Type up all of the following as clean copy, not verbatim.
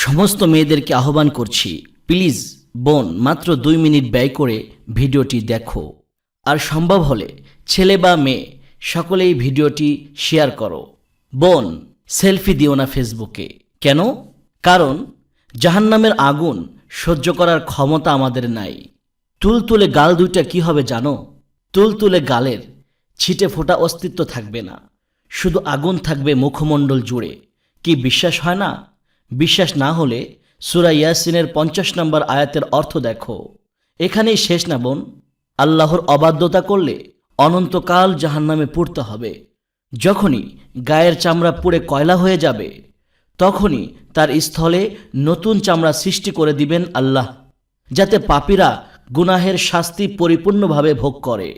সমস্ত মেয়েদেরকে আহ্বান করছি, প্লিজ বোন মাত্র 2 মিনিট ব্যয় করে ভিডিওটি দেখো, আর সম্ভব হলে ছেলে বা মেয়ে সকলেই ভিডিওটি শেয়ার করো। বোন, সেলফি দিও না ফেসবুকে। কেন? কারণ জাহান্নামের আগুন সহ্য করার ক্ষমতা আমাদের নাই। তুলতুলে গাল দুইটা কি হবে জানো? তুলতুলে গালের ছিটে ফোটা অস্তিত্ব থাকবে না, শুধু আগুন থাকবে মুখমণ্ডল জুড়ে। কি বিশ্বাস হয় না? বিশ্বাস না হলে সূরা ইয়াসিনের 50 নম্বর আয়াতের অর্থ দেখো। এখানেই শেষ না বোন। আল্লাহর অবাধ্যতা করলে অনন্তকাল জাহান্নামে পুড়তে হবে। যখনই গায়ের চামড়া পুড়ে কয়লা হয়ে যাবে, তখনই তার স্থলে নতুন চামড়া সৃষ্টি করে দিবেন আল্লাহ, যাতে পাপীরা গুনাহের শাস্তি পরিপূর্ণভাবে ভোগ করে।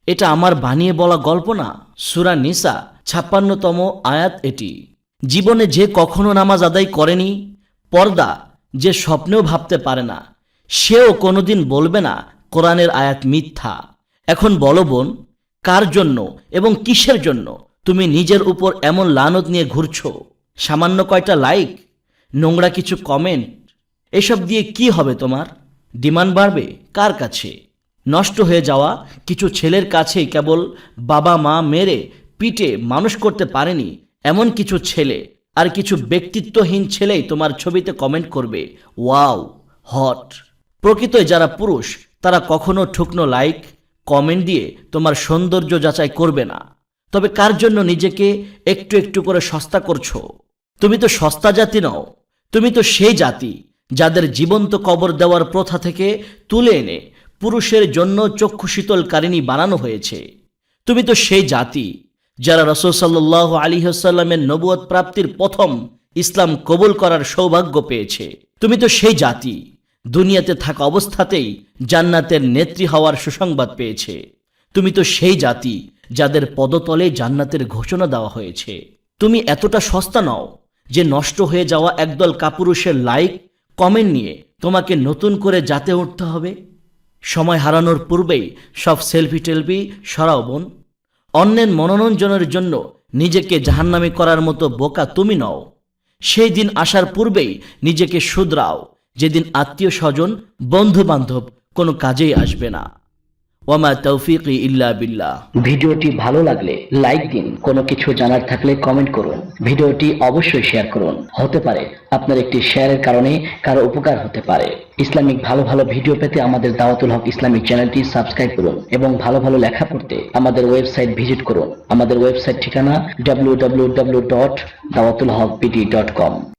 এটা আমার বানিয়ে বলা গল্প না। সূরা নিসা 56তম আয়াত এটি। জীবনে যে কখনো নামাজ আদায় করেনি, পর্দা যে স্বপ্নেও ভাবতে পারে না, সেও কোনোদিন বলবে না কোরআনের আয়াত মিথ্যা। এখন বলো বোন, কার জন্য এবং কিসের জন্য তুমি নিজের উপর এমন লানত নিয়ে ঘুরছো? সামান্য কয়টা লাইক, নোংরা কিছু কমেন্ট, এসব দিয়ে কি হবে তোমার? ডিমান্ড বাড়বে কার কাছে? নষ্ট হয়ে যাওয়া কিছু ছেলের কাছেই কেবল বাবা মা মেরে পিটে মানুষ করতে পারেনি এমন কিছু ছেলে আর কিছু ব্যক্তিত্বহীন ছেলেই তোমার ছবিতে কমেন্ট করবে ওয়াও, হট। প্রকৃতই যারা পুরুষ তারা কখনো ঠুকনো লাইক কমেন্ট দিয়ে তোমার সৌন্দর্য যাচাই করবে না। তবে কার জন্য নিজেকে একটু একটু করে সস্তা করছো? তুমি তো সস্তা জাতি নও, তুমি তো সেই জাতি যাদের জীবন্ত কবর দেওয়ার প্রথা থেকে তুলে এনে পুরুষের জন্য চক্ষু শীতলকারিণী বানানো হয়েছে। তুমি তো সেই জাতি যারা রাসূল সাল্লাল্লাহু আলাইহি ওয়াসাল্লামের নবুয়ত প্রাপ্তির প্রথম ইসলাম কবুল করার সৌভাগ্য পেয়েছে। তুমি তো সেই জাতি দুনিয়াতে থাকা অবস্থাতেই জান্নাতের নেত্রী হওয়ার সুসংবাদ পেয়েছে। তুমি তো সেই জাতি যাদের পদতলে জান্নাতের ঘোষণা দেওয়া হয়েছে। তুমি এতটা সস্তা নও যে নষ্ট হয়ে যাওয়া একদল কাপুরুষের লাইক কমেন্ট নিয়ে তোমাকে নতুন করে জাতে উঠতে হবে। সময় হারানোর পূর্বেই সব সেলফি টেলফি সরাও বোন। অন্যের মনোরঞ্জনের জন্য নিজেকে জাহান্নামী করার মতো বোকা তুমি নও। সেই দিন আসার পূর্বেই নিজেকে শুধরাও, যেদিন আত্মীয় স্বজন বন্ধু বান্ধব কোনো কাজেই আসবে না। ওয়ামা তৌফিকি ইল্লা বিল্লাহ। ভিডিওটি ভালো লাগলে লাইক দিন, কোনো কিছু জানার থাকলে কমেন্ট করুন, ভিডিওটি অবশ্যই শেয়ার করুন। হতে পারে আপনার একটি শেয়ারের কারণে কারো উপকার হতে পারে। ইসলামিক ভালো ভালো ভিডিও পেতে আমাদের দাওয়াতুল হক ইসলামিক চ্যানেলটি সাবস্ক্রাইব করুন এবং ভালো ভালো লেখা পড়তে আমাদের ওয়েবসাইট ভিজিট করুন। আমাদের ওয়েবসাইট ঠিকানা www.dawatulhaqpd.com।